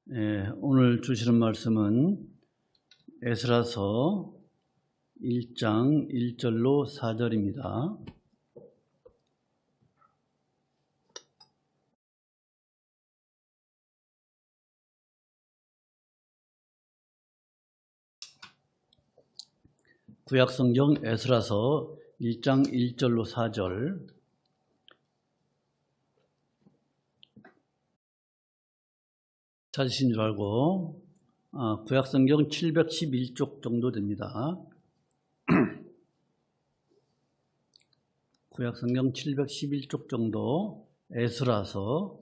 오늘 주시는 말씀은 에스라서 1장 1절로 4절입니다. 구약성경 에스라서 1장 1절로 4절. 찾으신 줄 알고 구약성경 711쪽 정도 됩니다. 구약성경 711쪽 정도 에스라서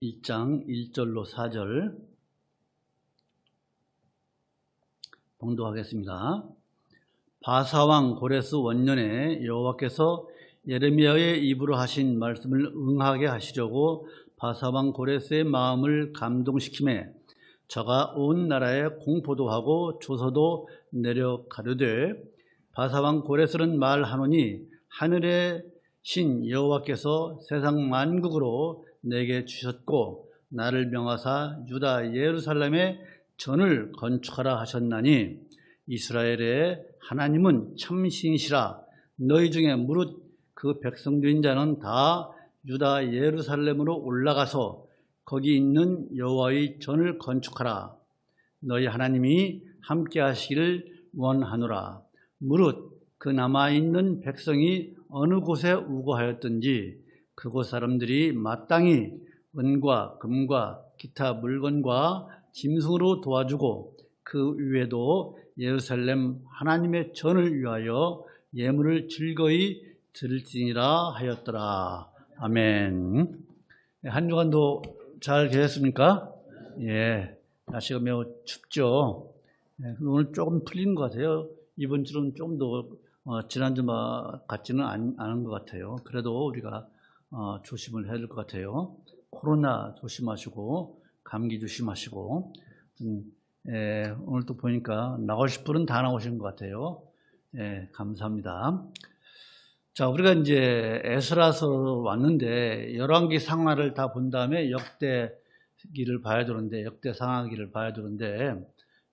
(1장) 1절로 4절 봉독하겠습니다. 바사왕 고레스 원년에 여호와께서 예레미야의 입으로 하신 말씀을 응하게 하시려고 바사왕 고레스의 마음을 감동시키매 저가 온 나라에 공포도 하고 조서도 내려 가르되 바사왕 고레스는 말하노니 하늘의 신 여호와께서 세상 만국으로 내게 주셨고 나를 명하사 유다 예루살렘에 전을 건축하라 하셨나니 이스라엘의 하나님은 참신이시라. 너희 중에 무릇 그 백성된 자는 다 유다 예루살렘으로 올라가서 거기 있는 여호와의 전을 건축하라. 너희 하나님이 함께 하시기를 원하노라. 무릇 그 남아있는 백성이 어느 곳에 우거하였든지 그곳 사람들이 마땅히 은과 금과 기타 물건과 짐승으로 도와주고 그 위에도 예루살렘 하나님의 전을 위하여 예물을 즐거이 드릴지니라 하였더라. 아멘. 한 주간도 잘 계셨습니까? 예, 날씨가 매우 춥죠. 오늘 조금 풀린 것 같아요. 이번 주는 좀 더 지난주 같지는 않은 것 같아요. 그래도 우리가 조심을 해야 될 것 같아요. 코로나 조심하시고 감기 조심하시고. 오늘 또 보니까 나오실 분은 다 나오신 것 같아요. 감사합니다. 자, 우리가 이제 에스라서 왔는데 열왕기 상하를 다 본 다음에 역대기를 봐야 되는데 역대상하기를 봐야 되는데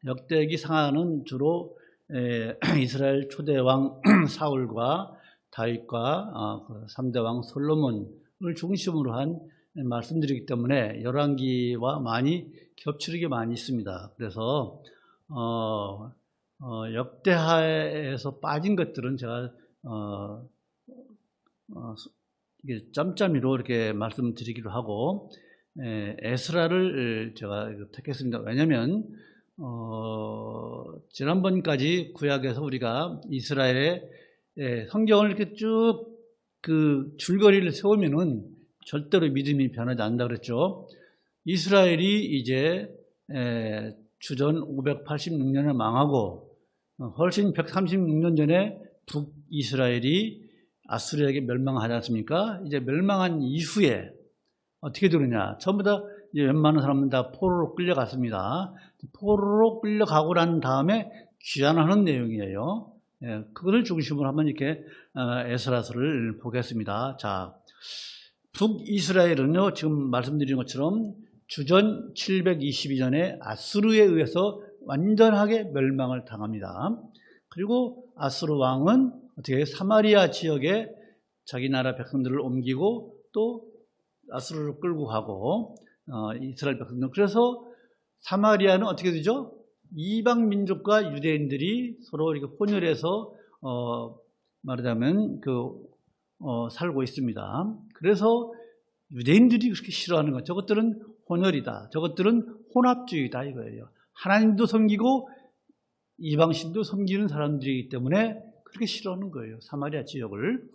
역대기 상하는 주로 이스라엘 초대왕 사울과 다윗과 3대 왕 솔로몬을 중심으로 한 말씀드리기 때문에 열왕기와 많이 겹치는 많이 있습니다. 그래서 역대하에서 빠진 것들은 제가 이게 짬짬이로 이렇게 말씀드리기로 하고 에스라를 제가 택했습니다. 왜냐하면 지난번까지 구약에서 우리가 이스라엘의 성경을 이렇게 쭉 그 줄거리를 세우면은 절대로 믿음이 변하지 않는다 그랬죠. 이스라엘이 이제 주전 586년에 망하고 훨씬 136년 전에 북이스라엘이 아수르에게 멸망하지 않습니까? 이제 멸망한 이후에 어떻게 되느냐? 전부 다 이제 웬만한 사람은 다 포로로 끌려갔습니다. 포로로 끌려가고 난 다음에 귀환하는 내용이에요. 그것을 중심으로 한번 이렇게 에스라서를 보겠습니다. 자, 북이스라엘은요, 지금 말씀드린 것처럼 주전 722년에 아수르에 의해서 완전하게 멸망을 당합니다. 그리고 아수르 왕은 어떻게 사마리아 지역에 자기 나라 백성들을 옮기고 또 아수르를 끌고 가고 이스라엘 백성들. 그래서 사마리아는 어떻게 되죠? 이방 민족과 유대인들이 서로 이렇게 혼혈해서 말하자면 살고 있습니다. 그래서 유대인들이 그렇게 싫어하는 것, 저것들은 혼혈이다, 저것들은 혼합주의다 이거예요. 하나님도 섬기고 이방신도 섬기는 사람들이기 때문에 그렇게 싫어하는 거예요, 사마리아 지역을.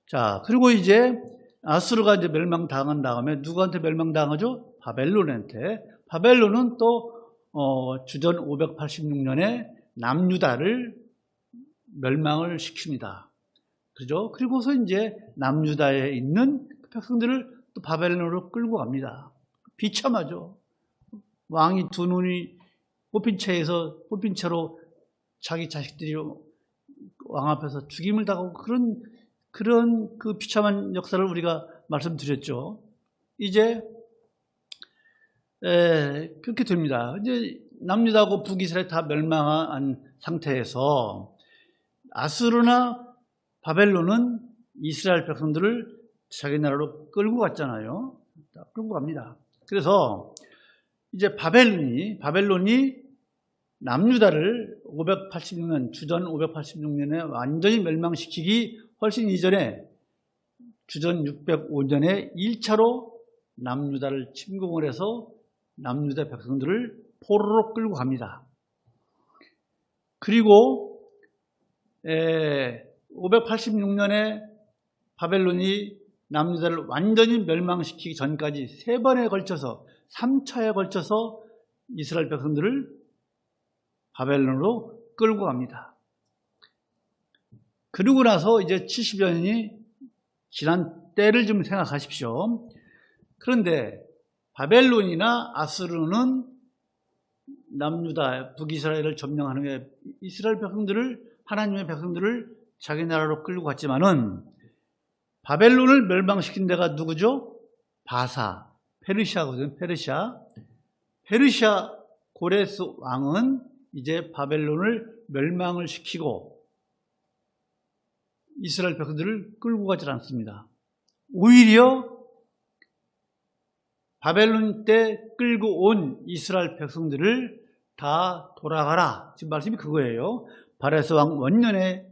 자, 그리고 이제 아수르가 이제 멸망당한 다음에 누구한테 멸망당하죠? 바벨론한테. 바벨론은 또 주전 586년에 남유다를 멸망을 시킵니다. 그죠? 그리고서 이제 남유다에 있는 백성들을 또 바벨론으로 끌고 갑니다. 비참하죠. 왕이 두 눈이 뽑힌 채로 자기 자식들이 왕 앞에서 죽임을 당하고 그런 그 비참한 역사를 우리가 말씀드렸죠. 이제 그렇게 됩니다. 이제 남유다하고 북이스라엘 다 멸망한 상태에서 아수르나 바벨론은 이스라엘 백성들을 자기 나라로 끌고 갔잖아요. 끌고 갑니다. 그래서 이제 바벨론이 남유다를 586년, 주전 586년에 완전히 멸망시키기 훨씬 이전에 주전 605년에 1차로 남유다를 침공을 해서 남유다 백성들을 포로로 끌고 갑니다. 그리고 586년에 바벨론이 남유다를 완전히 멸망시키기 전까지 3번에 걸쳐서 3차에 걸쳐서 이스라엘 백성들을 바벨론으로 끌고 갑니다. 그리고 나서 이제 70여 년이 지난 때를 좀 생각하십시오. 그런데 바벨론이나 아수르는 남유다, 북이스라엘을 점령하는 게 이스라엘 백성들을, 하나님의 백성들을 자기 나라로 끌고 갔지만은 바벨론을 멸망시킨 데가 누구죠? 바사, 페르시아거든요. 페르시아 고레스 왕은 이제 바벨론을 멸망을 시키고 이스라엘 백성들을 끌고 가지 않습니다. 오히려 바벨론 때 끌고 온 이스라엘 백성들을 다 돌아가라. 지금 말씀이 그거예요. 바레스 왕 원년에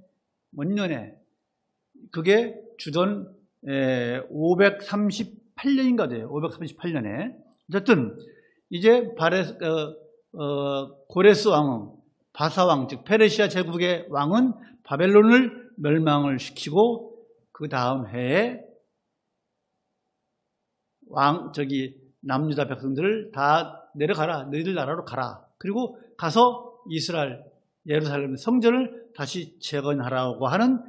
그게 주전 538년인가 돼요. 538년에. 어쨌든 이제 고레스 왕은, 바사 왕, 즉 페르시아 제국의 왕은 바벨론을 멸망을 시키고 그 다음 해에 남유다 백성들을 다 내려가라. 너희들 나라로 가라. 그리고 가서 이스라엘, 예루살렘 성전을 다시 재건하라고 하는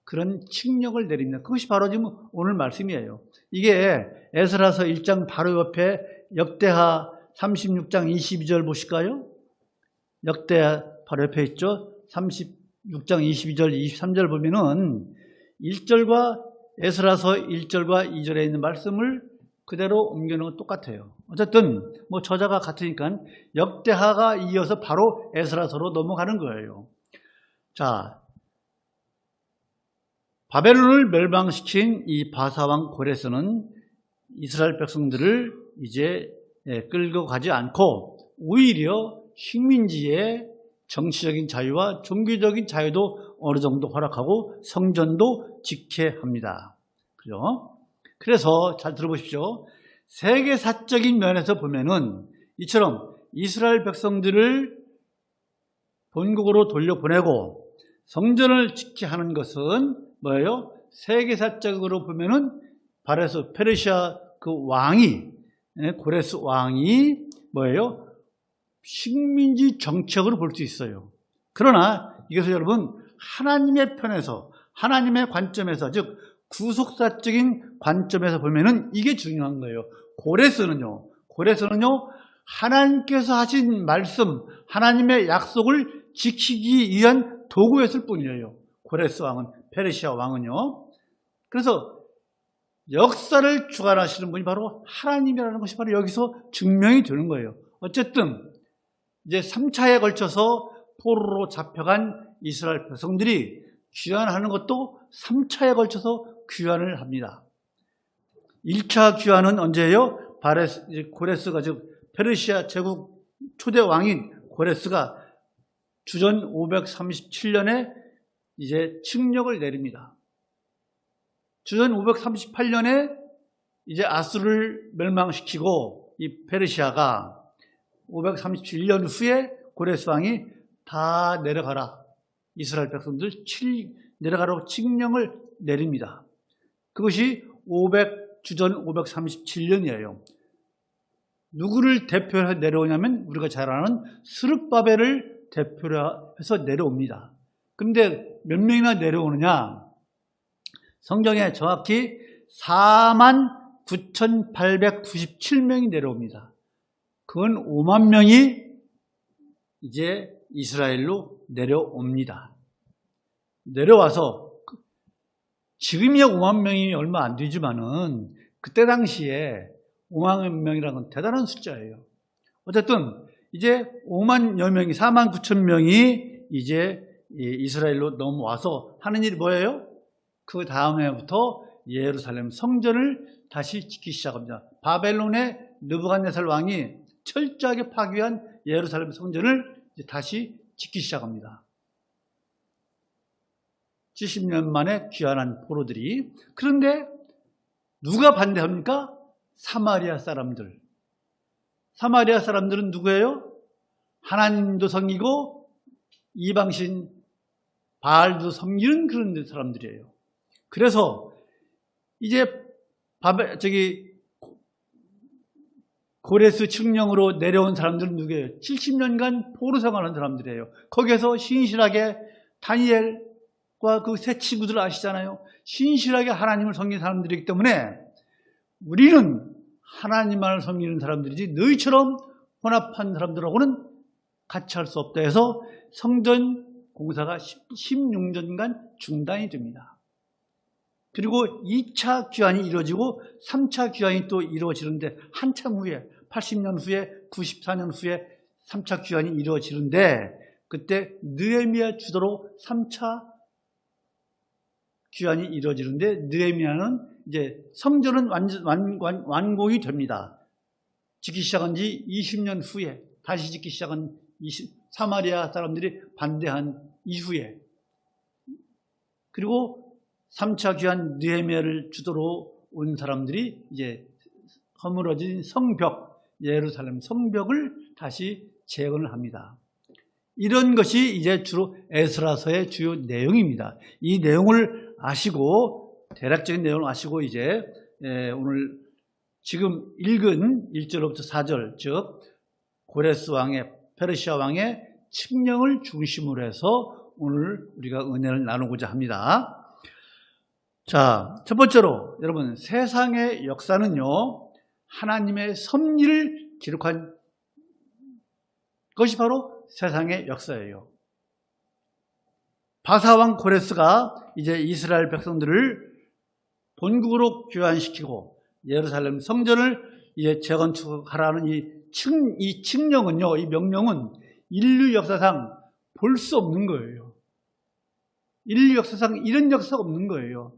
그런 칙령을 내립니다. 그것이 바로 지금 오늘 말씀이에요. 이게 에스라서 1장 바로 옆에 역대하 36장 22절 보실까요? 역대하 바로 옆에 있죠. 36장 22절, 23절 보면은 1절과 에스라서 1절과 2절에 있는 말씀을 그대로 옮겨놓은 건 똑같아요. 어쨌든 뭐 저자가 같으니까 역대하가 이어서 바로 에스라서로 넘어가는 거예요. 자, 바벨론을 멸망시킨 이 바사왕 고레스는 이스라엘 백성들을 이제 끌고 가지 않고 오히려 식민지의 정치적인 자유와 종교적인 자유도 어느 정도 허락하고 성전도 지켜야 합니다. 그죠? 그래서 잘 들어보십시오. 세계사적인 면에서 보면은 이처럼 이스라엘 백성들을 본국으로 돌려보내고 성전을 지켜야 하는 것은 뭐예요? 세계사적으로 보면은 페르시아 그 왕이, 고레스 왕이 뭐예요? 식민지 정책으로 볼 수 있어요. 그러나 이것을 여러분 하나님의 편에서, 하나님의 관점에서, 즉 구속사적인 관점에서 보면은 이게 중요한 거예요. 고레스는요, 하나님께서 하신 말씀, 하나님의 약속을 지키기 위한 도구였을 뿐이에요. 고레스 왕은, 페르시아 왕은요. 그래서 역사를 주관하시는 분이 바로 하나님이라는 것이 바로 여기서 증명이 되는 거예요. 어쨌든 이제 3차에 걸쳐서 포로로 잡혀간 이스라엘 백성들이 귀환하는 것도 3차에 걸쳐서 귀환을 합니다. 1차 귀환은 언제예요? 고레스가, 즉 페르시아 제국 초대 왕인 고레스가 주전 537년에 이제 칙령을 내립니다. 주전 538년에 이제 아수르를 멸망시키고 이 페르시아가 537년 후에 고레스 왕이 다 내려가라. 이스라엘 백성들 내려가라고 칙령을 내립니다. 그것이 주전 537년이에요. 누구를 대표해서 내려오냐면 우리가 잘 아는 스룹바벨을 대표로 해서 내려옵니다. 그런데 몇 명이나 내려오느냐? 성경에 정확히 49,897명이 내려옵니다. 그건 5만 명이 이제 이스라엘로 내려옵니다. 내려와서 지금이야 5만 명이 얼마 안 되지만은 그때 당시에 5만 명이라는 건 대단한 숫자예요. 어쨌든 이제 5만여 명이 4만 9천 명이 이제 이스라엘로 넘어와서 하는 일이 뭐예요? 그 다음 해부터 예루살렘 성전을 다시 짓기 시작합니다. 바벨론의 느부갓네살 왕이 철저하게 파괴한 예루살렘 성전을 이제 다시 짓기 시작합니다. 70년 만에 귀환한 포로들이. 그런데 누가 반대합니까? 사마리아 사람들. 사마리아 사람들은 누구예요? 하나님도 섬기고 이방신 바알도 섬기는 그런 사람들이에요. 그래서 이제 고레스 칙령으로 내려온 사람들은 누구예요? 70년간 포로 생활한 사람들이에요. 거기에서 신실하게 다니엘과 그 세 친구들 아시잖아요. 신실하게 하나님을 섬기는 사람들이기 때문에 우리는 하나님만을 섬기는 사람들이지 너희처럼 혼합한 사람들하고는 같이 할 수 없다 해서 성전 공사가 16년간 중단이 됩니다. 그리고 2차 귀환이 이루어지고 3차 귀환이 또 이루어지는데 한참 후에 80년 후에 94년 후에 3차 귀환이 이루어지는데 그때 느헤미야 주도로 3차 귀환이 이루어지는데 느헤미야는 이제 성전은 완공이 됩니다. 짓기 시작한 지 20년 후에 다시 짓기 시작한 사마리아 사람들이 반대한 이후에 그리고 3차 귀환 느헤미야를 주도로 온 사람들이 이제 허물어진 성벽, 예루살렘 성벽을 다시 재건을 합니다. 이런 것이 이제 주로 에스라서의 주요 내용입니다. 이 내용을 아시고 대략적인 내용을 아시고 이제 오늘 지금 읽은 1절부터 4절 즉 고레스 왕의 페르시아 왕의 칙령을 중심으로 해서 오늘 우리가 은혜를 나누고자 합니다. 자, 첫 번째로 여러분 세상의 역사는요 하나님의 섭리를 기록한 것이 바로 세상의 역사예요. 바사왕 고레스가 이제 이스라엘 백성들을 본국으로 귀환시키고 예루살렘 성전을 이제 재건축하라는 이 칙령은요, 이 명령은 인류 역사상 볼 수 없는 거예요. 인류 역사상 이런 역사가 없는 거예요.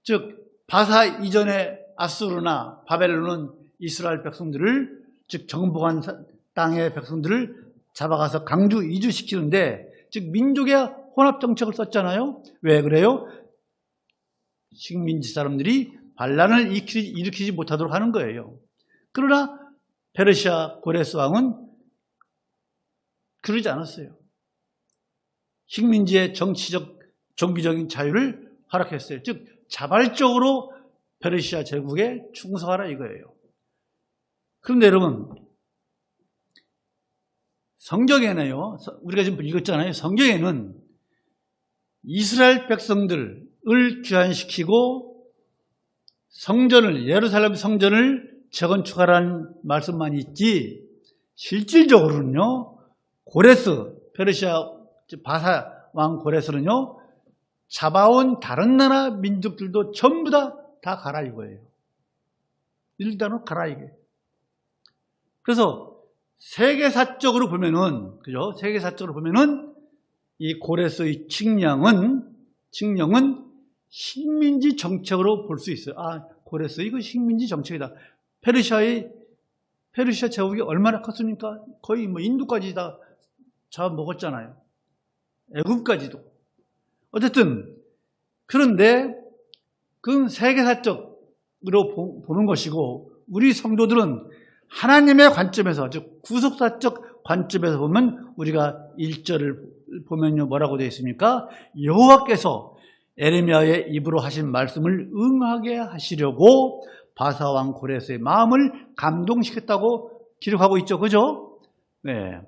즉 바사 이전에 아수르나 바벨론은 이스라엘 백성들을 즉 정복한 땅의 백성들을 잡아가서 강주 이주시키는데 즉 민족의 혼합 정책을 썼잖아요. 왜 그래요? 식민지 사람들이 반란을 일으키지 못하도록 하는 거예요. 그러나 페르시아 고레스 왕은 그러지 않았어요. 식민지의 정치적, 종교적인 자유를 허락했어요. 즉 자발적으로 페르시아 제국에 충성하라 이거예요. 그런데 여러분 성경에는요, 우리가 지금 읽었잖아요. 성경에는 이스라엘 백성들을 귀환시키고 성전을, 예루살렘 성전을 재건축하라는 말씀만 있지 실질적으로는요 고레스, 페르시아 바사 왕 고레스는요 잡아온 다른 나라 민족들도 전부 다 가라 이거예요. 일단은 가라 이게. 그래서 세계사적으로 보면은, 그죠? 세계사적으로 보면은 이 고레스의 칙령은 식민지 정책으로 볼 수 있어요. 아, 고레스 이거 식민지 정책이다. 페르시아 제국이 얼마나 컸습니까? 거의 뭐 인도까지 다 잡아먹었잖아요. 애굽까지도. 어쨌든 그런데 그건 세계사적으로 보는 것이고 우리 성도들은 하나님의 관점에서 즉 구속사적 관점에서 보면 우리가 1절을 보면요 뭐라고 되어 있습니까? 여호와께서 에레미야의 입으로 하신 말씀을 응하게 하시려고 바사왕 고레스의 마음을 감동시켰다고 기록하고 있죠. 그죠? 네.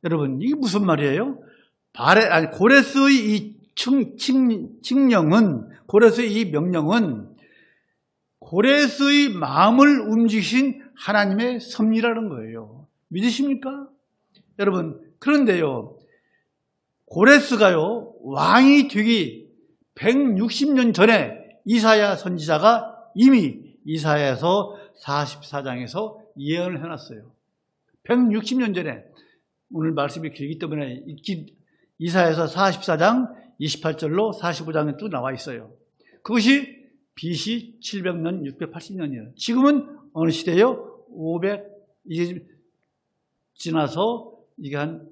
여러분 이게 무슨 말이에요? 고레스의 이 칙령은 고레스의 이 명령은 고레스의 마음을 움직이신 하나님의 섭리라는 거예요. 믿으십니까? 여러분 그런데요 고레스가요 왕이 되기 160년 전에 이사야 선지자가 이미 이사야서 44장에서 예언을 해놨어요. 160년 전에. 오늘 말씀이 길기 때문에 이사야서 44장 28절로 45장에 또 나와 있어요. 그것이 BC 700년, 680년이에요. 지금은 어느 시대예요? 500, 지나서 이게 한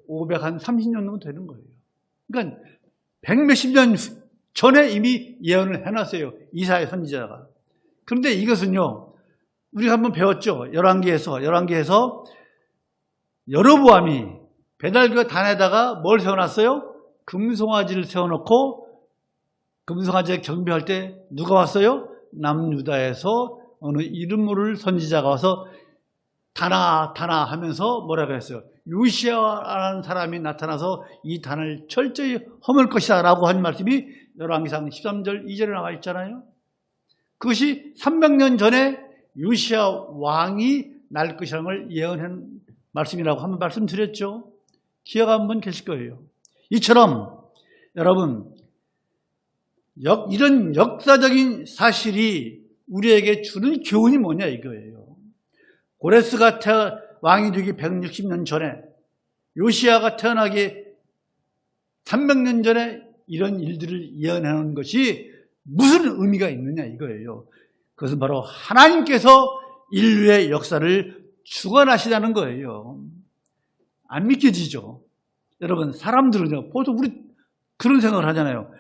530년 정도 되는 거예요. 그러니까 100몇십 년 전에 이미 예언을 해놨어요. 이사야 선지자가. 그런데 이것은요, 우리가 한번 배웠죠. 열왕기에서 여로보암이 배달그 단에다가 뭘 세워놨어요? 금송아지를 세워놓고 금송아지에 경배할 때 누가 왔어요? 남유다에서 어느 이름 모를 선지자가 와서 단아 하면서 뭐라고 했어요? 요시야라는 사람이 나타나서 이 단을 철저히 허물 것이다 라고 한 말씀이 열왕기상 13절 2절에 나와 있잖아요. 그것이 300년 전에 요시야 왕이 날 것이라는 걸 예언한 말씀이라고 한번 말씀드렸죠. 기억 한번 계실 거예요. 이처럼 여러분 이런 역사적인 사실이 우리에게 주는 교훈이 뭐냐 이거예요. 고레스가 왕이 되기 160년 전에, 요시야가 태어나기 300년 전에 이런 일들을 예언하는 것이 무슨 의미가 있느냐 이거예요. 그것은 바로 하나님께서 인류의 역사를 주관하시다는 거예요. 안 믿겨지죠? 여러분, 사람들은요, 보통 우리 그런 생각을 하잖아요.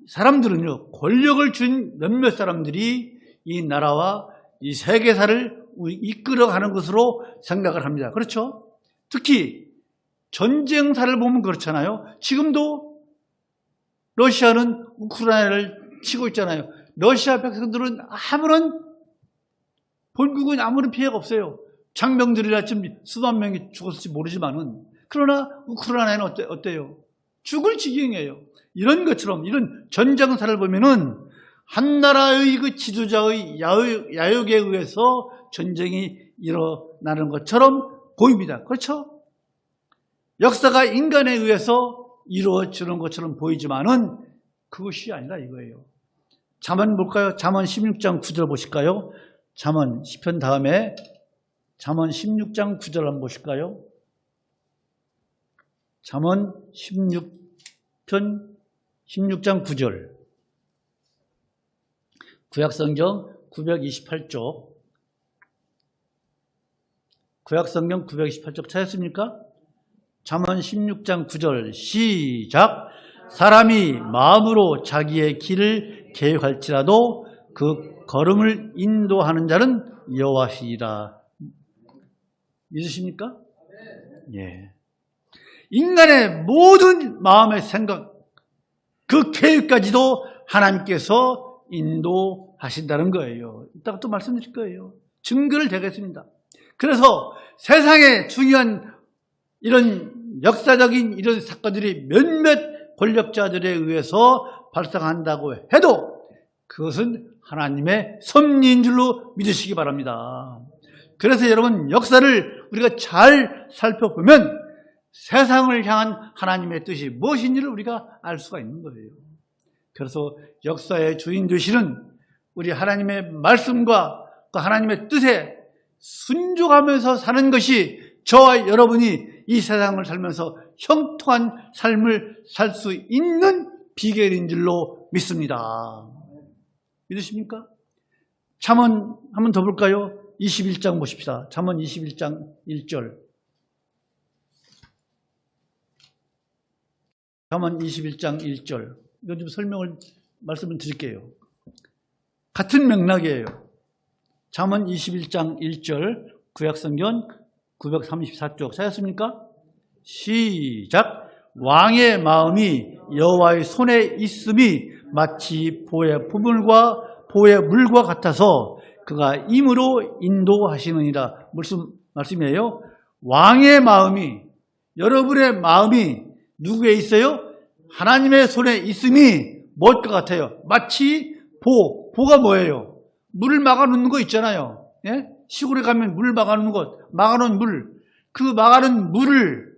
사람들은요, 권력을 준 몇몇 사람들이 이 나라와 이 세계사를 이끌어가는 것으로 생각을 합니다. 그렇죠? 특히 전쟁사를 보면 그렇잖아요. 지금도 러시아는 우크라이나를 치고 있잖아요. 러시아 백성들은 아무런 본국은 아무런 피해가 없어요. 장병들이라 지금 수만 명이 죽었을지 모르지만은, 그러나 우크라이나는 어때요? 죽을 지경이에요. 이런 것처럼 이런 전쟁사를 보면은 한 나라의 그 지도자의 야욕에 의해서 전쟁이 일어나는 것처럼 보입니다. 그렇죠? 역사가 인간에 의해서 이루어지는 것처럼 보이지만은 그것이 아니라 이거예요. 잠언 볼까요? 잠언 16장 9절 보실까요? 잠언 시편 다음에 잠언 16장 9절 한번 보실까요? 잠언 16편 16장 9절. 구약성경 928쪽. 구약성경 928쪽 찾았습니까? 잠언 16장 9절 시작. 사람이 마음으로 자기의 길을 계획할지라도 그 걸음을 인도하는 자는 여호와시리라. 믿으십니까? 예. 인간의 모든 마음의 생각, 그 계획까지도 하나님께서 인도하신다는 거예요. 이따가 또 말씀드릴 거예요. 증거를 대겠습니다. 그래서 세상에 중요한 이런 역사적인 이런 사건들이 몇몇 권력자들에 의해서 발생한다고 해도 그것은 하나님의 섭리인 줄로 믿으시기 바랍니다. 그래서 여러분, 역사를 우리가 잘 살펴보면 세상을 향한 하나님의 뜻이 무엇인지를 우리가 알 수가 있는 거예요. 그래서 역사의 주인 되시는 우리 하나님의 말씀과 그 하나님의 뜻에 순종하면서 사는 것이 저와 여러분이 이 세상을 살면서 형통한 삶을 살 수 있는 비결인 줄로 믿습니다. 믿으십니까? 잠언 한번 더 볼까요? 21장 보십시다. 잠언 21장 1절. 잠언 21장 1절. 이건 좀 말씀을 드릴게요. 같은 맥락이에요. 잠언 21장 1절, 구약성경 934쪽 찾았습니까? 시작. 왕의 마음이 여호와의 손에 있음이 마치 보의 물과 같아서 그가 임으로 인도하시느니라. 무슨 말씀이에요? 왕의 마음이, 여러분의 마음이 누구에 있어요? 하나님의 손에 있음이 뭘 것 같아요? 마치 보가 뭐예요? 물을 막아놓는 거 있잖아요. 예? 시골에 가면 물 막아놓는 것, 막아놓은 물, 그 막아놓은 물을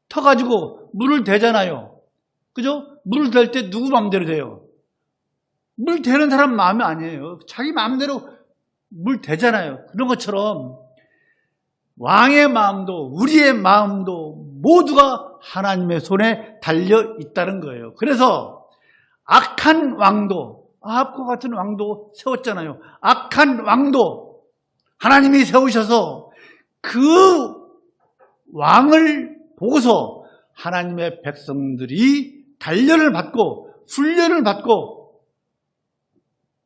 터가지고 물을 대잖아요. 그죠? 물 댈 때 누구 마음대로 돼요? 물 대는 사람 마음이 아니에요. 자기 마음대로 물 대잖아요. 그런 것처럼 왕의 마음도 우리의 마음도 모두가 하나님의 손에 달려 있다는 거예요. 그래서 악한 왕도, 아합과 같은 왕도 세웠잖아요. 악한 왕도 하나님이 세우셔서 그 왕을 보고서 하나님의 백성들이 단련을 받고 훈련을 받고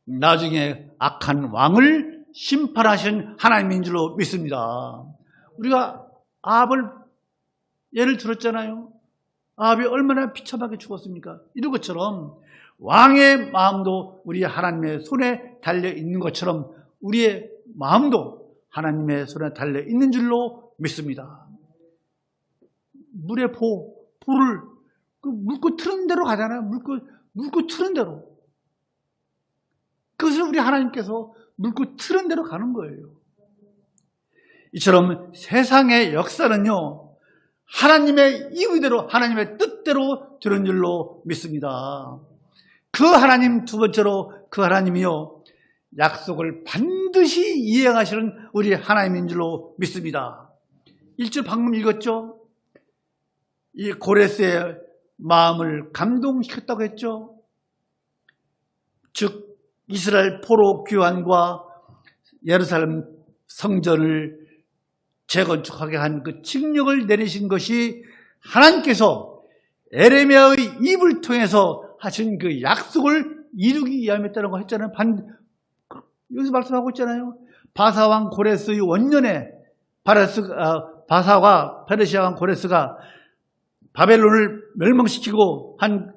나중에 악한 왕을 심판하신 하나님인 줄로 믿습니다. 우리가 아합을 예를 들었잖아요. 아합이 얼마나 비참하게 죽었습니까? 이런 것처럼 왕의 마음도 우리 하나님의 손에 달려 있는 것처럼 우리의 마음도 하나님의 손에 달려 있는 줄로 믿습니다. 물의 포를 물고 트는 대로 가잖아요. 물고 트는 대로. 그것을 우리 하나님께서 물고 트는 대로 가는 거예요. 이처럼 세상의 역사는요, 하나님의 이의대로, 하나님의 뜻대로 되는 줄로 믿습니다. 그 하나님, 두 번째로 그 하나님이요, 약속을 반드시 이행하시는 우리 하나님인 줄로 믿습니다. 1절 방금 읽었죠? 이 고레스의 마음을 감동시켰다고 했죠? 즉 이스라엘 포로 귀환과 예루살렘 성전을 재건축하게 한 그 칙령을 내리신 것이 하나님께서 에레미야의 입을 통해서 하신 그 약속을 이루기 위함이었다는 거 했잖아요. 여기서 말씀하고 있잖아요. 바사왕 고레스의 원년에 바사와 페르시아 왕 고레스가 바벨론을 멸망시키고 한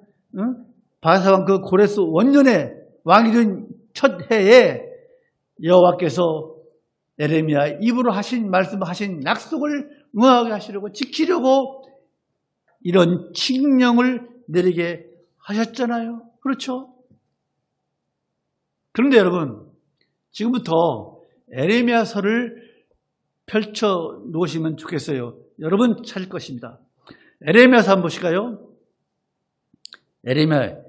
바사왕 그 고레스 원년에 왕이 된 첫 해에 여호와께서 에레미야 입으로 말씀하신 약속을 응하게 하시려고 지키려고 이런 칙령을 내리게 하셨잖아요. 그렇죠? 그런데 여러분, 지금부터 에레미야서를 펼쳐 놓으시면 좋겠어요. 여러분 찾을 것입니다. 에레미야서 한번 보실까요? 에레미야서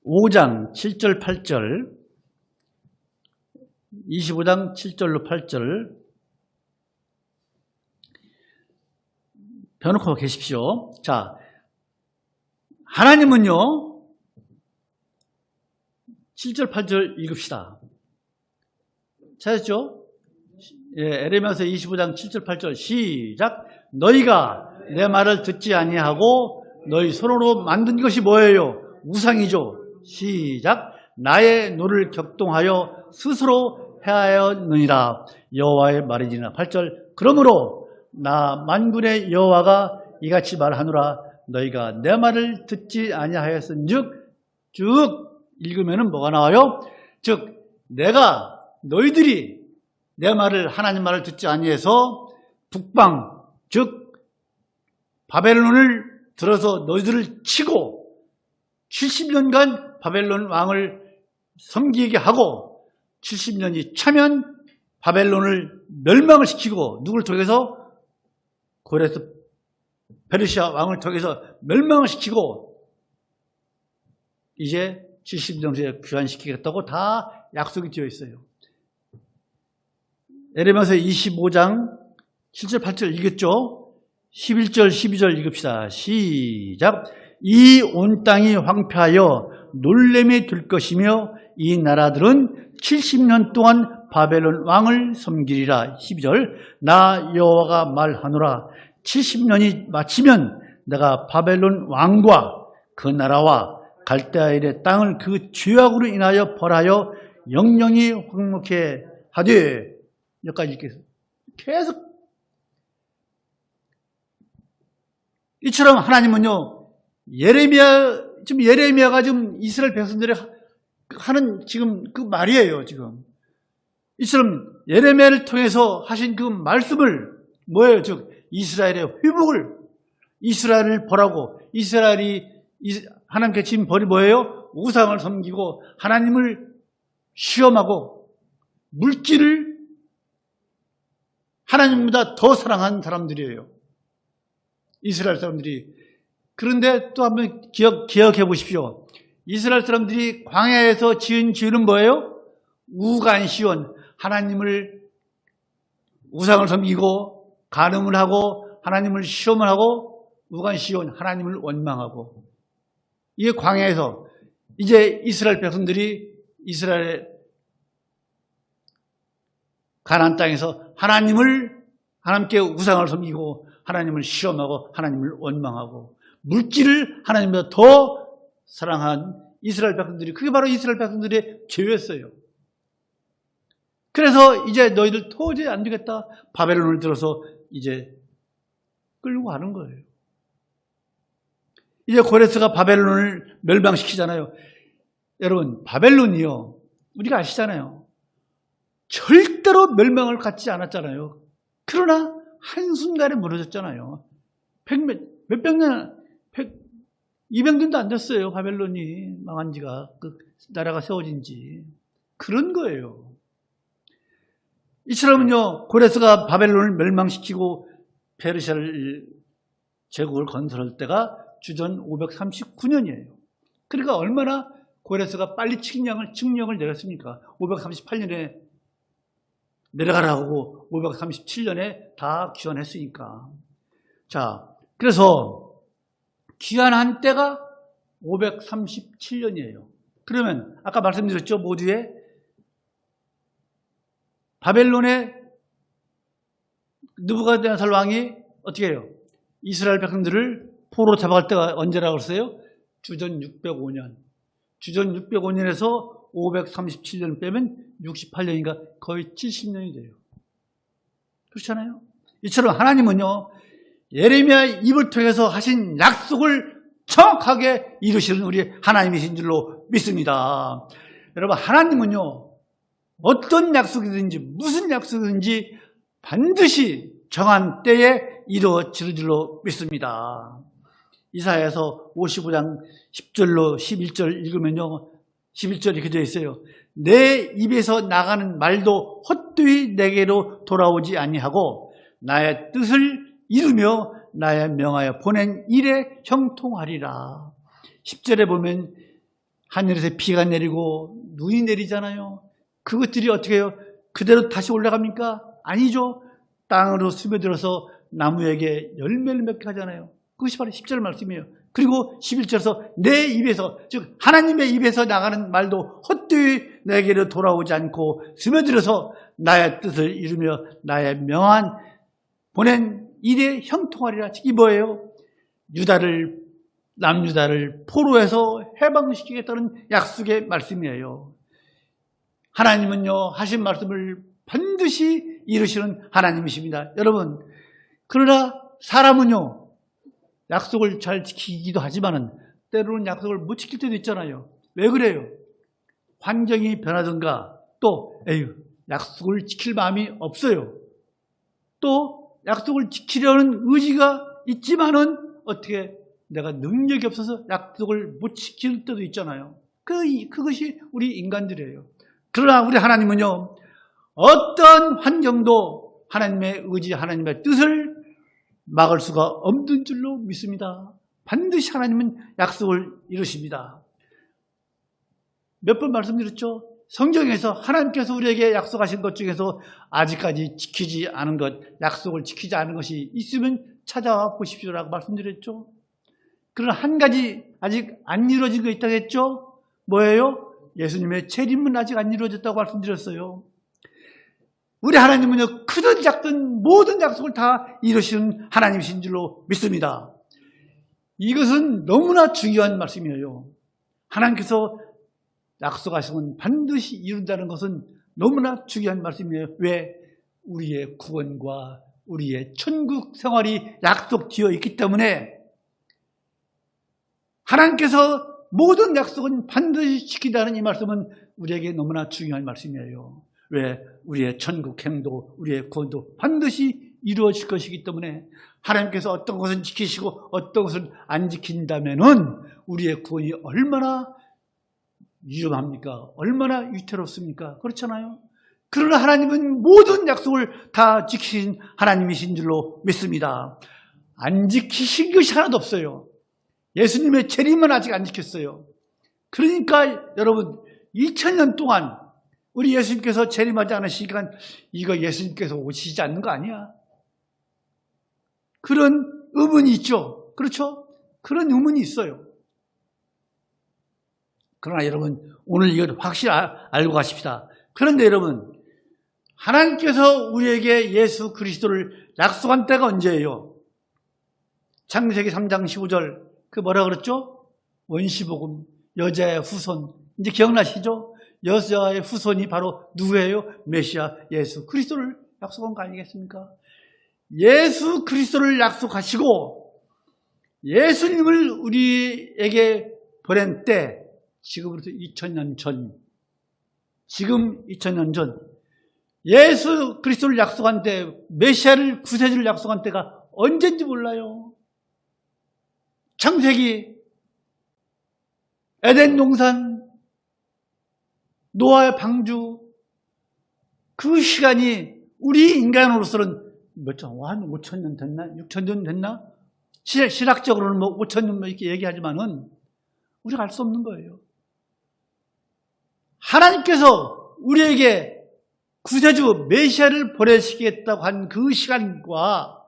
25장 7절 8절 25장 7절로 8절 펴놓고 계십시오. 자, 하나님은요 7절 8절 읽읍시다. 찾았죠? 예, 에레미야서 25장 7절 8절 시작. 너희가 내 말을 듣지 아니하고 너희 손으로 만든 것이 뭐예요? 우상이죠. 시작. 나의 노를 격동하여 스스로 해하였느니라. 여호와의 말이니라. 8절. 그러므로 나 만군의 여호와가 이같이 말하노라. 너희가 내 말을 듣지 아니하였은즉, 쭉 읽으면은 뭐가 나와요? 즉 내가 너희들이 내 말을, 하나님 말을 듣지 아니해서 북방, 즉 바벨론을 들어서 너희들을 치고 70년간 바벨론 왕을 섬기게 하고 70년이 차면 바벨론을 멸망을 시키고 누구를 통해서? 고레스 페르시아 왕을 통해서 멸망을 시키고 이제 70년에 귀환시키겠다고 다 약속이 되어 있어요. 에레미야서 25장 7절 8절 읽겠죠? 11절 12절 읽읍시다. 시작. 이 온 땅이 황폐하여 놀램이 될 것이며 이 나라들은 70년 동안 바벨론 왕을 섬기리라. 12절. 나 여호와가 말하노라. 70년이 마치면 내가 바벨론 왕과 그 나라와 갈대아인의 땅을 그 죄악으로 인하여 벌하여 영영이 황무케 하되. 여기까지 읽겠습니다. 계속 이처럼 하나님은요, 예레미야가 지금 이스라엘 백성들이 하는 지금 그 말이에요, 지금. 이처럼 예레미야를 통해서 하신 그 말씀을 뭐예요? 즉, 이스라엘의 회복을, 이스라엘을 벌하고, 하나님께 진 벌이 뭐예요? 우상을 섬기고, 하나님을 시험하고, 물질을 하나님보다 더 사랑한 사람들이에요. 이스라엘 사람들이. 그런데 또 한번 기억해 보십시오. 이스라엘 사람들이 광야에서 지은 죄는 뭐예요? 우간시온, 하나님을 우상을 섬기고 간음을 하고 하나님을 시험을 하고 우간시온, 하나님을 원망하고. 이게 광야에서. 이제 이스라엘 백성들이 이스라엘 가나안 땅에서 하나님께 우상을 섬기고 하나님을 시험하고 하나님을 원망하고 물질을 하나님보다 더 사랑한 이스라엘 백성들이, 그게 바로 이스라엘 백성들의 죄였어요. 그래서 이제 너희들 도저히 안 되겠다, 바벨론을 들어서 이제 끌고 가는 거예요. 이제 고레스가 바벨론을 멸망시키잖아요. 여러분, 바벨론이요, 우리가 아시잖아요. 절대로 멸망을 갖지 않았잖아요. 그러나 한순간에 무너졌잖아요. 몇백 년, 200년도 안 됐어요. 바벨론이 망한 지가, 그 나라가 세워진 지. 그런 거예요. 이처럼요, 고레스가 바벨론을 멸망시키고 페르시아를 제국을 건설할 때가 주전 539년이에요. 그러니까 얼마나 고레스가 빨리 칙령을 내렸습니까? 538년에 내려가라고 537년에 다 귀환했으니까. 자, 그래서 귀환한 때가 537년이에요. 그러면 아까 말씀드렸죠, 모두에 바벨론의 느부갓네살 왕이 어떻게 해요? 이스라엘 백성들을 포로로 잡아갈 때가 언제라고 그랬어요? 주전 605년. 주전 605년에서 537년 빼면 68년인가 거의 70년이 돼요. 그렇잖아요? 이처럼 하나님은요, 예레미야 입을 통해서 하신 약속을 정확하게 이루시는 우리 하나님이신 줄로 믿습니다. 여러분, 하나님은요, 어떤 약속이든지 무슨 약속이든지 반드시 정한 때에 이루어질 줄로 믿습니다. 이사야에서 55장 10절로 11절 읽으면요, 11절 이렇게 되어 있어요. 내 입에서 나가는 말도 헛되이 내게로 돌아오지 아니하고 나의 뜻을 이루며 나의 명하여 보낸 일에 형통하리라. 10절에 보면 하늘에서 비가 내리고 눈이 내리잖아요. 그것들이 어떻게 해요? 그대로 다시 올라갑니까? 아니죠. 땅으로 스며들어서 나무에게 열매를 맺게 하잖아요. 그것이 바로 10절 말씀이에요. 그리고 11절에서 내 입에서, 즉 하나님의 입에서 나가는 말도 헛되이 내게로 돌아오지 않고 스며들어서 나의 뜻을 이루며 나의 명한 보낸 일에 형통하리라. 즉 이 뭐예요? 남유다를 포로에서 해방시키겠다는 약속의 말씀이에요. 하나님은요, 하신 말씀을 반드시 이루시는 하나님이십니다. 여러분, 그러나 사람은요, 약속을 잘 지키기도 하지만은 때로는 약속을 못 지킬 때도 있잖아요. 왜 그래요? 환경이 변하든가, 또 약속을 지킬 마음이 없어요. 또 약속을 지키려는 의지가 있지만은 어떻게 내가 능력이 없어서 약속을 못 지킬 때도 있잖아요. 그것이 우리 인간들이에요. 그러나 우리 하나님은요, 어떤 환경도 하나님의 의지, 하나님의 뜻을 막을 수가 없는 줄로 믿습니다. 반드시 하나님은 약속을 이루십니다. 몇 번 말씀드렸죠? 성경에서 하나님께서 우리에게 약속하신 것 중에서 아직까지 지키지 않은 것, 약속을 지키지 않은 것이 있으면 찾아와 보십시오라고 말씀드렸죠? 그러나 한 가지 아직 안 이루어진 거 있다고 했죠? 뭐예요? 예수님의 재림은 아직 안 이루어졌다고 말씀드렸어요. 우리 하나님은요, 크든 작든 모든 약속을 다 이루시는 하나님이신 줄로 믿습니다. 이것은 너무나 중요한 말씀이에요. 하나님께서 약속하신 건 반드시 이룬다는 것은 너무나 중요한 말씀이에요. 왜? 우리의 구원과 우리의 천국 생활이 약속되어 있기 때문에 하나님께서 모든 약속은 반드시 지킨다는 이 말씀은 우리에게 너무나 중요한 말씀이에요. 왜? 우리의 천국 행도, 우리의 구원도 반드시 이루어질 것이기 때문에 하나님께서 어떤 것은 지키시고 어떤 것은 안 지킨다면은 우리의 구원이 얼마나 위험합니까? 얼마나 위태롭습니까? 그렇잖아요. 그러나 하나님은 모든 약속을 다 지키신 하나님이신 줄로 믿습니다. 안 지키신 것이 하나도 없어요. 예수님의 재림은 아직 안 지켰어요. 그러니까 여러분 2000년 동안 우리 예수님께서 재림하지 않으시니까 이거 예수님께서 오시지 않는 거 아니야? 그런 의문이 있죠. 그렇죠? 그런 의문이 있어요. 그러나 여러분 오늘 이걸 확실히 알고 가십시다. 그런데 여러분 하나님께서 우리에게 예수 그리스도를 약속한 때가 언제예요? 창세기 3장 15절 그 뭐라 그랬죠? 원시복음 여자의 후손 이제 기억나시죠? 여자의 후손이 바로 누구예요? 메시아 예수 그리스도를 약속한 거 아니겠습니까? 예수 그리스도를 약속하시고 예수님을 우리에게 보낸 때 지금으로부터 2000년 전 지금 2000년 전 예수 그리스도를 약속한 때 메시아를 구세주를 약속한 때가 언제인지 몰라요. 창세기 에덴 동산 노아의 방주 그 시간이 우리 인간으로서는 몇 천, 한 5,000년 됐나? 6,000년 됐나? 신학적으로는 뭐 5,000년 이렇게 얘기하지만은 우리가 알 수 없는 거예요. 하나님께서 우리에게 구세주 메시아를 보내시겠다고 한 그 시간과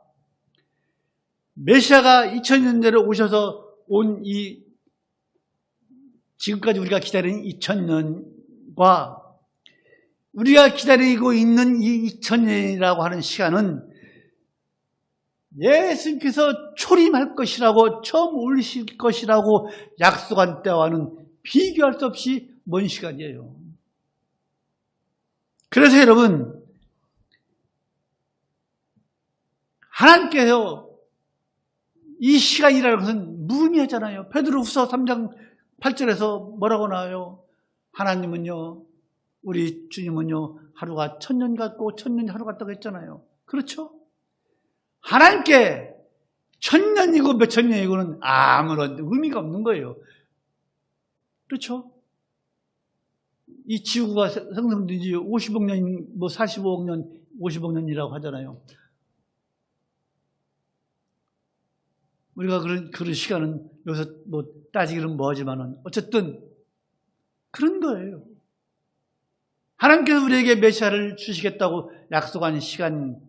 메시아가 2000년 전에 오셔서 온 이 지금까지 우리가 기다리는 2000년과 우리가 기다리고 있는 이 2000년이라고 하는 시간은 예수님께서 초림할 것이라고 처음 올리실 것이라고 약속한 때와는 비교할 수 없이 먼 시간이에요. 그래서 여러분 하나님께서 이 시간이라는 것은 무의미하잖아요. 베드로후서 3장 8절에서 뭐라고 나와요? 하나님은요 우리 주님은요 하루가 1000년 같고 1000년이 하루 같다고 했잖아요. 그렇죠? 하나님께 1000년이고 몇천 년이고는 아무런 의미가 없는 거예요. 그렇죠? 이 지구가 생성된 지 50억 년, 뭐 45억 년, 50억 년이라고 하잖아요. 우리가 그런 시간은 여기서 뭐 따지기는 뭐하지만은 어쨌든 그런 거예요. 하나님께서 우리에게 메시아를 주시겠다고 약속한 시간과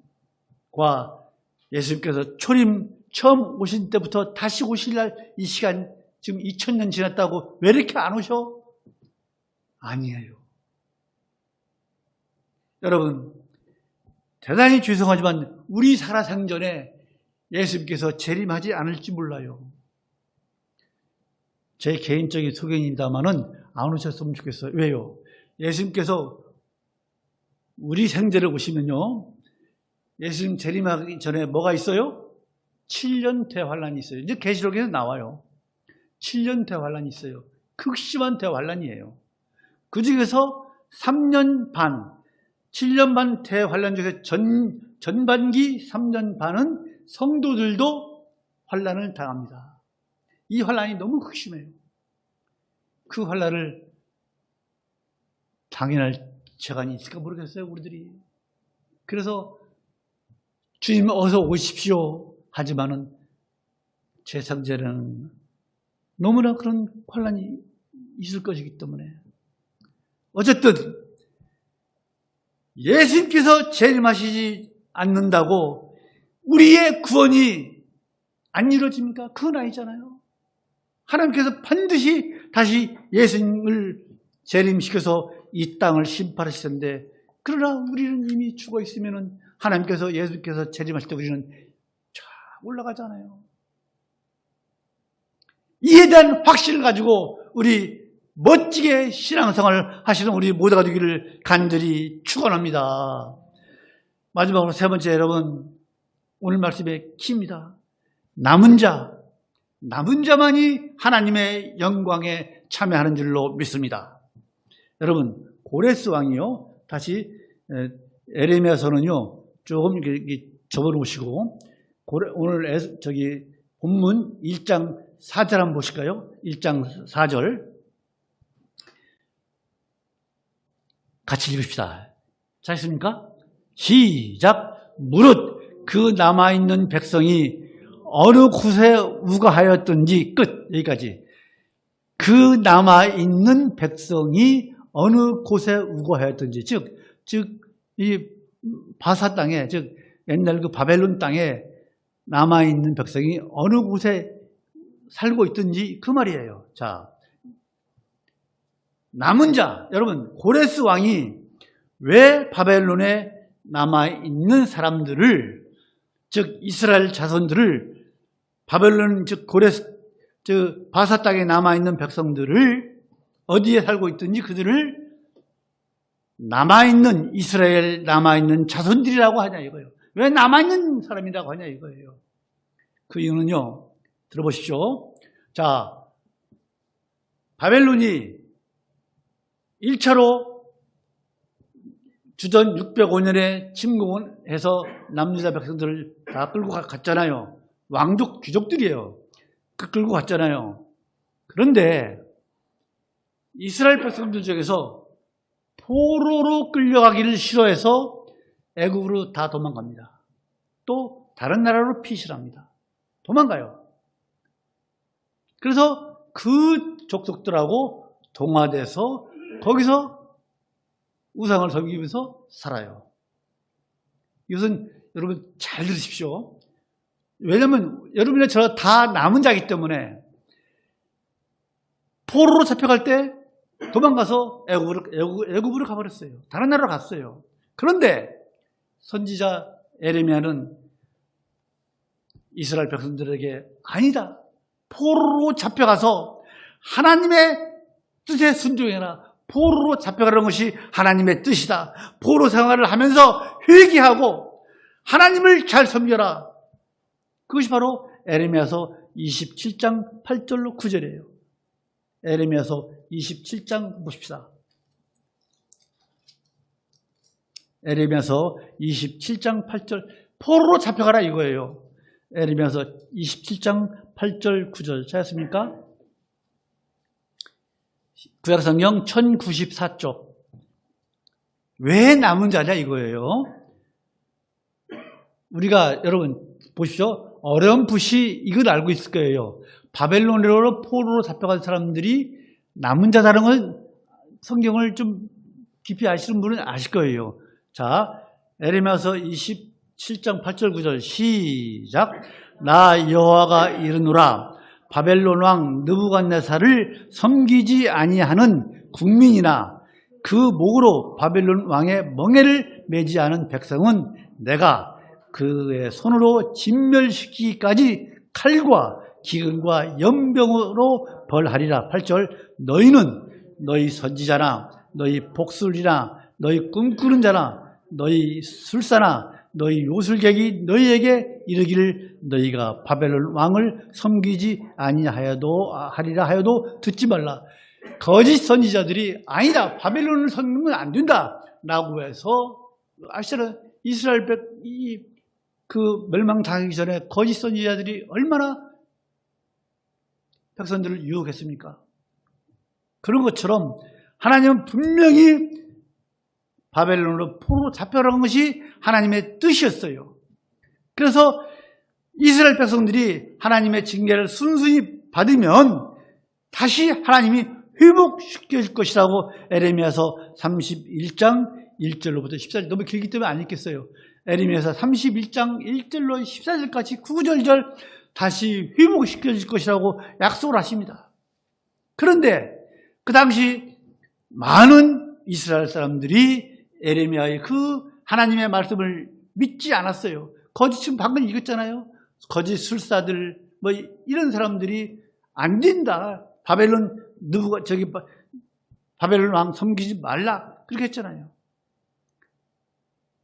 예수님께서 초림 처음 오신 때부터 다시 오실 날 이 시간 지금 2000년 지났다고 왜 이렇게 안 오셔? 아니에요. 여러분 대단히 죄송하지만 우리 살아생전에 예수님께서 재림하지 않을지 몰라요. 제 개인적인 소견입니다만은 안 오셨으면 좋겠어요. 왜요? 예수님께서 우리 생전에 오시면요 예수님 재림하기 전에 뭐가 있어요? 7년 대환란이 있어요. 이제 계시록에서 나와요. 7년 대환란이 있어요. 극심한 대환란이에요. 그 중에서 3년 반, 7년 반 대환란 중에 전반기 3년 반은 성도들도 환란을 당합니다. 이 환란이 너무 극심해요. 그 환란을 당연할 재간이 있을까 모르겠어요, 우리들이. 그래서 주님 어서 오십시오 하지만은 제 생전에는 너무나 그런 환란이 있을 것이기 때문에 어쨌든 예수님께서 재림하시지 않는다고 우리의 구원이 안 이루어집니까? 그건 아니잖아요. 하나님께서 반드시 다시 예수님을 재림시켜서 이 땅을 심판하실 텐데 그러나 우리는 이미 죽어 있으면 하나님께서 예수님께서 재림하실 때 우리는 쫙 올라가잖아요. 이에 대한 확신을 가지고 우리 멋지게 신앙생활을 하시는 우리 모두가 되기를 간절히 축원합니다. 마지막으로 세 번째 여러분 오늘 말씀의 키입니다. 남은 자만이 하나님의 영광에 참여하는 줄로 믿습니다. 여러분 고레스 왕이요 다시 에레미야서는요 조금 접어놓으시고 오늘 본문 1장 4절 한번 보실까요? 1장 4절 같이 읽읍시다. 자, 있습니까? 시작. 무릇 그 남아있는 백성이 어느 곳에 우거하였든지 끝. 여기까지. 그 남아있는 백성이 어느 곳에 우거하였든지 즉 이 바사 땅에 즉 옛날 그 바벨론 땅에 남아있는 백성이 어느 곳에 살고 있든지 그 말이에요. 자, 남은 자, 여러분 고레스 왕이 왜 바벨론에 남아있는 사람들을 즉 이스라엘 자손들을 바벨론 즉 고레스 즉 바사 땅에 남아있는 백성들을 어디에 살고 있든지 그들을 남아있는 이스라엘 남아있는 자손들이라고 하냐 이거예요. 왜 남아있는 사람이라고 하냐 이거예요. 그 이유는요, 들어보십시오. 자, 바벨론이 1차로 주전 605년에 침공해서 남유다 백성들을 다 끌고 갔잖아요. 왕족 귀족들이에요. 끌고 갔잖아요. 그런데 이스라엘 백성들 중에서 포로로 끌려가기를 싫어해서 애굽으로 다 도망갑니다. 또 다른 나라로 피신합니다. 도망가요. 그래서 그 족속들하고 동화돼서 거기서 우상을 섬기면서 살아요. 이것은 여러분 잘 들으십시오. 왜냐하면 여러분이나 저 다 남은 자이기 때문에 포로로 잡혀갈 때 도망가서 애굽으로 가버렸어요. 다른 나라로 갔어요. 그런데 선지자 에레미야는 이스라엘 백성들에게 아니다. 포로로 잡혀가서 하나님의 뜻에 순종해라. 포로로 잡혀가는 것이 하나님의 뜻이다. 포로 생활을 하면서 회개하고 하나님을 잘 섬겨라. 그것이 바로 에레미야서 27장 8절로 9절이에요. 에레미야서 27장 보십시다. 에레미야서 27장 8절 포로로 잡혀가라 이거예요. 에레미야서 27장 8절 9절 찾았습니까? 구약성경 1094쪽. 왜 남은 자냐 이거예요. 우리가 여러분 보십시오. 어렴풋이 이걸 알고 있을 거예요. 바벨론으로 포로로 잡혀간 사람들이 남은 자다는 건 성경을 좀 깊이 아시는 분은 아실 거예요. 자, 에레미야서 27장 8절 9절 시작. 나 여호와가 이르노라. 바벨론 왕 느부갓네살을 섬기지 아니하는 국민이나 그 목으로 바벨론 왕의 멍에를 매지 않은 백성은 내가 그의 손으로 진멸시키기까지 칼과 기근과 연병으로 벌하리라. 8절 너희는 너희 선지자나 너희 복술이나 너희 꿈꾸는 자나 너희 술사나 너희 요술객이 너희에게 이르기를 너희가 바벨론 왕을 섬기지 아니하여도 하리라 하여도 듣지 말라. 거짓 선지자들이 아니다. 바벨론을 섬기면 안 된다. 라고 해서 아시잖아요. 이스라엘 그 멸망 당하기 전에 거짓 선지자들이 얼마나 백성들을 유혹했습니까? 그런 것처럼 하나님은 분명히 바벨론으로 포로로 잡혀간 것이 하나님의 뜻이었어요. 그래서 이스라엘 백성들이 하나님의 징계를 순순히 받으면 다시 하나님이 회복시킬 것이라고 에레미야서 31장 1절로부터 14절 너무 길기 때문에 안 읽겠어요. 에레미야서 31장 1절로 14절까지 구구절절 다시 회복시켜질 것이라고 약속을 하십니다. 그런데 그 당시 많은 이스라엘 사람들이 에레미야의 그 하나님의 말씀을 믿지 않았어요. 거짓 지금 방금 읽었잖아요. 거짓 술사들 뭐 이런 사람들이 안 된다. 바벨론 왕 섬기지 말라 그렇게 했잖아요.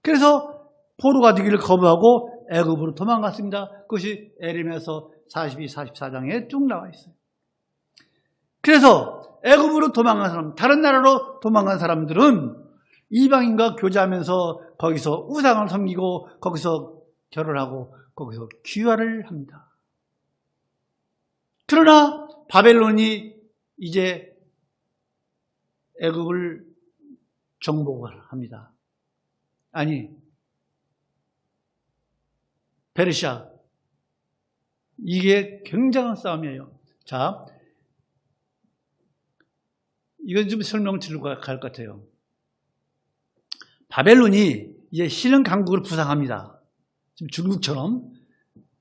그래서 포로가 되기를 거부하고 애굽으로 도망갔습니다. 그것이 에레미야서 42, 44장에 쭉 나와 있어요. 그래서 애굽으로 도망간 사람, 다른 나라로 도망간 사람들은 이방인과 교제하면서 거기서 우상을 섬기고 거기서 결혼하고 거기서 귀화를 합니다. 그러나 바벨론이 이제 애굽을 정복을 합니다. 아니, 페르시아. 이게 굉장한 싸움이에요. 자, 이건 좀 설명을 드리고 갈 것 같아요. 바벨론이 이제 신흥 강국을 부상합니다. 지금 중국처럼.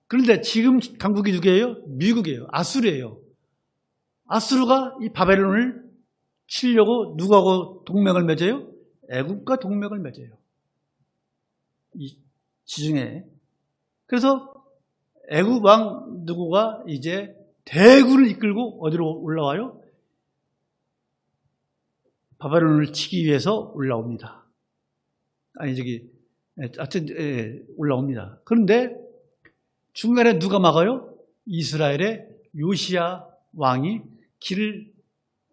그런데 지금 강국이 누구예요? 미국이에요. 아수르예요. 아수르가 이 바벨론을 치려고 누구하고 동맹을 맺어요? 애국과 동맹을 맺어요. 이 지중해. 그래서 애국 왕 누구가 이제 대군을 이끌고 어디로 올라와요? 바벨론을 치기 위해서 올라옵니다. 하여튼 올라옵니다. 그런데 중간에 누가 막아요? 이스라엘의 요시야 왕이 길을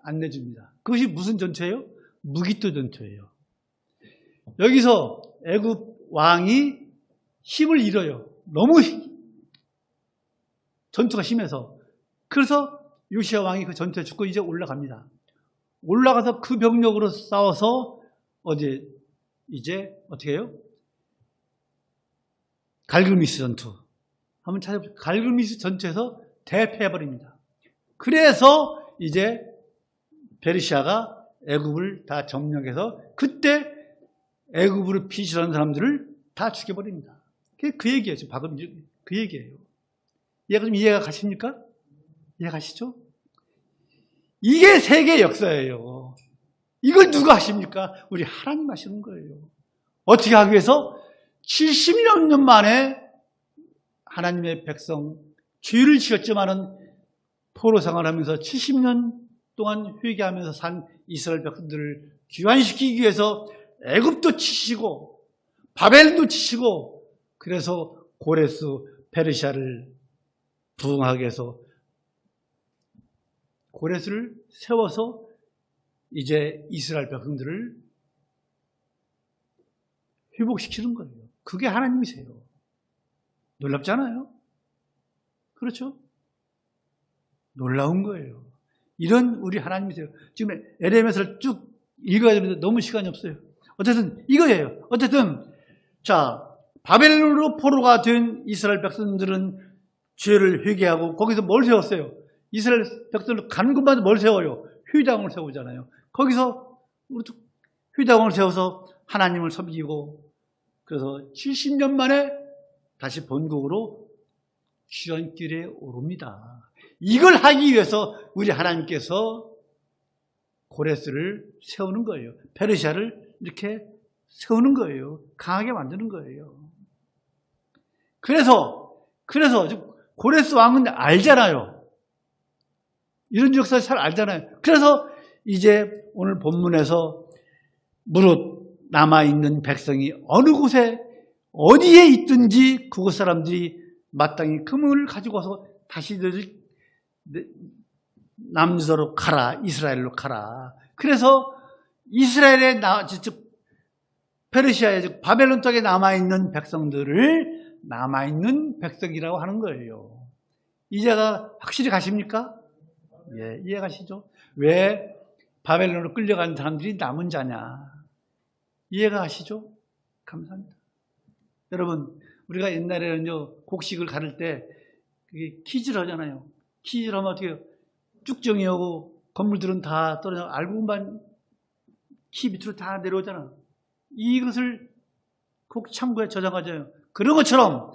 안내줍니다. 그것이 무슨 전투예요? 무기토 전투예요. 여기서 애굽 왕이 힘을 잃어요. 너무 전투가 심해서. 그래서 요시야 왕이 그 전투에 죽고 이제 올라갑니다. 올라가서 그 병력으로 싸워서 이제 어떻게 해요? 갈그미스 전투. 한번 찾아보세요. 갈그미스 전투에서 대패해버립니다. 그래서 이제 페르시아가 애굽을 다 점령해서 그때 애굽으로 피신하는 사람들을 다 죽여버립니다. 그 얘기예요. 지금 방금 그 얘기예요. 얘가 좀 이해가 가십니까? 이해 가시죠? 이게 세계 역사예요. 이걸 누가 하십니까? 우리 하나님 하시는 거예요. 어떻게 하기 위해서 70여 년 만에 하나님의 백성, 죄를 지었지만은 포로 생활하면서 70년 동안 회개하면서 산 이스라엘 백성들을 귀환시키기 위해서 애굽도 치시고 바벨도 치시고 그래서 고레스 페르시아를 부흥하게 해서 고레스를 세워서 이제 이스라엘 백성들을 회복시키는 거예요. 그게 하나님이세요. 놀랍잖아요? 그렇죠? 놀라운 거예요. 이런 우리 하나님이세요. 지금 에레미야서를 쭉 읽어야 되는데 너무 시간이 없어요. 어쨌든 이거예요. 어쨌든 자 바벨론으로 포로가 된 이스라엘 백성들은 죄를 회개하고 거기서 뭘 세웠어요? 이스라엘 백성들 가는 곳마다 뭘 세워요? 휴당을 세우잖아요. 거기서 휴당을 세워서 하나님을 섬기고 그래서 70년 만에 다시 본국으로 귀환길에 오릅니다. 이걸 하기 위해서 우리 하나님께서 고레스를 세우는 거예요. 페르시아를 이렇게 세우는 거예요. 강하게 만드는 거예요. 그래서 고레스 왕은 알잖아요. 이런 역사 잘 알잖아요. 그래서 이제 오늘 본문에서 무릇 남아있는 백성이 어느 곳에 어디에 있든지 그곳 사람들이 마땅히 금을 가지고 와서 다시 남유다로 가라. 이스라엘로 가라. 그래서 이스라엘에 페르시아에 즉 바벨론 쪽에 남아있는 백성들을 남아있는 백성이라고 하는 거예요. 이제가 확실히 가십니까? 예, 이해가시죠? 왜 바벨론으로 끌려간 사람들이 남은 자냐? 이해가 가시죠? 감사합니다. 여러분, 우리가 옛날에는요, 곡식을 가를 때 그게 키질 하잖아요. 키질 하면 어떻게 해요? 쭉정이 오고 건물들은 다 떨어져 알고만 키 밑으로 다 내려오잖아. 이것을 곡 창고에 저장하잖아요. 그런 것처럼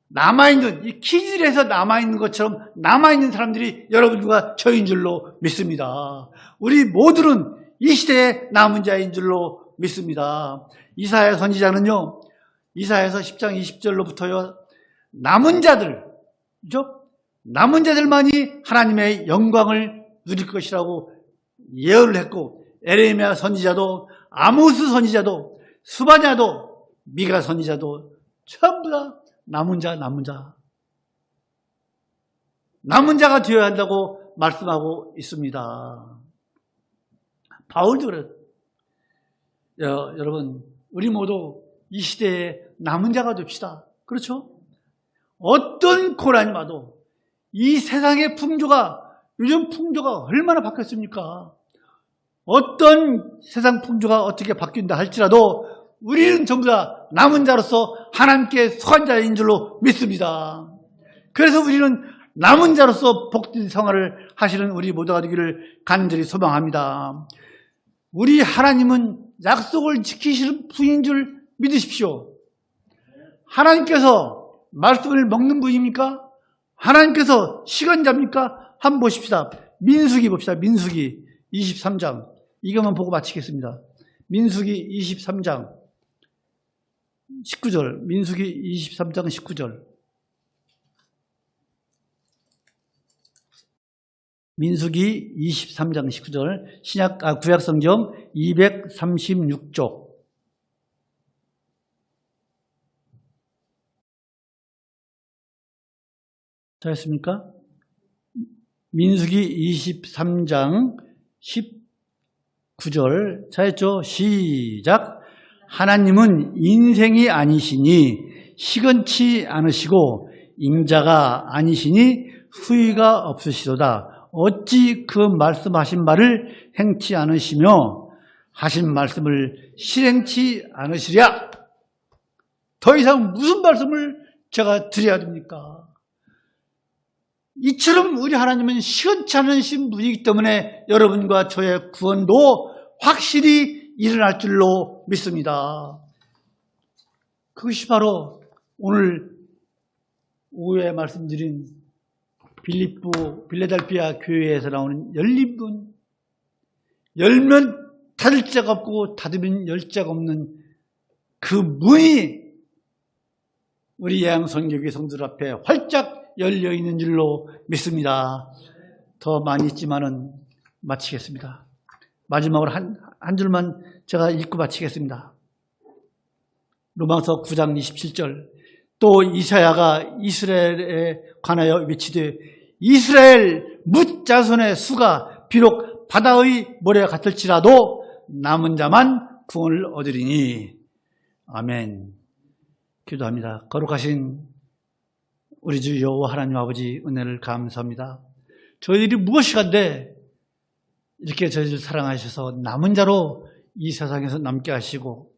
남아있는, 이 키질에서 남아있는 것처럼 남아있는 사람들이 여러분과 저인 줄로 믿습니다. 우리 모두는 이 시대에 남은 자인 줄로 믿습니다. 이사야 선지자는요, 이사야서 10장 20절로부터요, 남은 자들, 그죠? 남은 자들만이 하나님의 영광을 누릴 것이라고 예언을 했고, 에레미야 선지자도, 아모스 선지자도, 스바냐도, 미가 선지자도 전부 다 남은 자가 되어야 한다고 말씀하고 있습니다. 바울도 그래요. 여러분, 우리 모두 이 시대에 남은 자가 됩시다. 그렇죠? 어떤 고난이 와도 이 세상의 풍조가, 요즘 풍조가 얼마나 바뀌었습니까? 어떤 세상 풍조가 어떻게 바뀐다 할지라도 우리는 전부 다 남은 자로서 하나님께 속한 자인 줄로 믿습니다. 그래서 우리는 남은 자로서 복된 생활을 하시는 우리 모두가 되기를 간절히 소망합니다. 우리 하나님은 약속을 지키시는 분인 줄 믿으십시오. 하나님께서 말씀을 먹는 분입니까? 하나님께서 시간자입니까? 한번 보십시다. 민수기 봅시다. 민수기 23장. 이것만 보고 마치겠습니다. 민수기 23장 19절. 민수기 23장 19절. 민수기 23장 19절. 구약성경 236쪽. 잘했습니까? 민수기 23장 19절. 잘했죠? 시작. 하나님은 인생이 아니시니 시건치 않으시고 인자가 아니시니 후회가 없으시도다. 어찌 그 말씀하신 바를 행치 않으시며 하신 말씀을 실행치 않으시랴? 더 이상 무슨 말씀을 제가 드려야 됩니까? 이처럼 우리 하나님은 시원치 않으신 분이기 때문에 여러분과 저의 구원도 확실히 일어날 줄로 믿습니다. 그것이 바로 오늘 오후에 말씀드린 빌레델피아 교회에서 나오는 열린 문, 열면 닫을 자가 없고 닫으면 열 자가 없는 그 문이 우리 예양선교회 성도들 앞에 활짝 열려 있는 줄로 믿습니다. 더 많이 있지만은 마치겠습니다. 마지막으로 한 줄만 제가 읽고 마치겠습니다. 로마서 9장 27절. 또 이사야가 이스라엘에 관하여 외치되 이스라엘 뭇 자손의 수가 비록 바다의 모래와 같을지라도 남은 자만 구원을 얻으리니. 아멘. 기도합니다. 거룩하신 우리 주 여호와 하나님 아버지 은혜를 감사합니다. 저희들이 무엇이간데 이렇게 저희를 사랑하셔서 남은 자로 이 세상에서 남게 하시고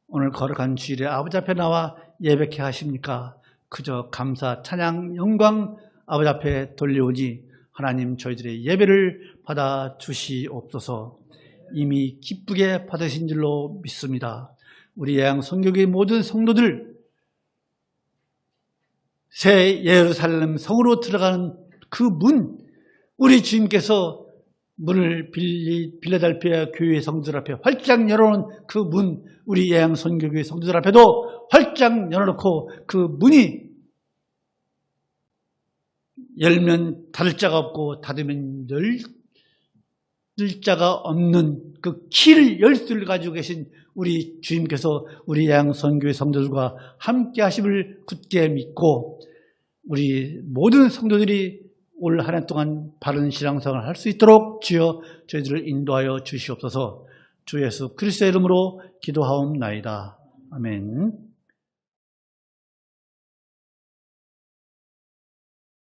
오늘 거룩한 주일에 아버지 앞에 나와 예배케 하십니까? 그저 감사, 찬양, 영광 아버지 앞에 돌려오니 하나님 저희들의 예배를 받아 주시옵소서. 이미 기쁘게 받으신 줄로 믿습니다. 우리 예양선교회 모든 성도들 새 예루살렘 성으로 들어가는 그 문, 우리 주님께서 문을 빌레델피아 교회 성도들 앞에 활짝 열어놓은 그 문, 우리 예양선교회 성도들 앞에도 활짝 열어놓고 그 문이 열면 닫을 자가 없고 닫으면 열 자가 없는 그 키를 열쇠를 가지고 계신 우리 주님께서 우리 예양선교회 성도들과 함께 하심을 굳게 믿고 우리 모든 성도들이 올 한 해 동안 바른 신앙생활을 할 수 있도록 주여 저희들을 인도하여 주시옵소서. 주 예수 그리스도의 이름으로 기도하옵나이다. 아멘.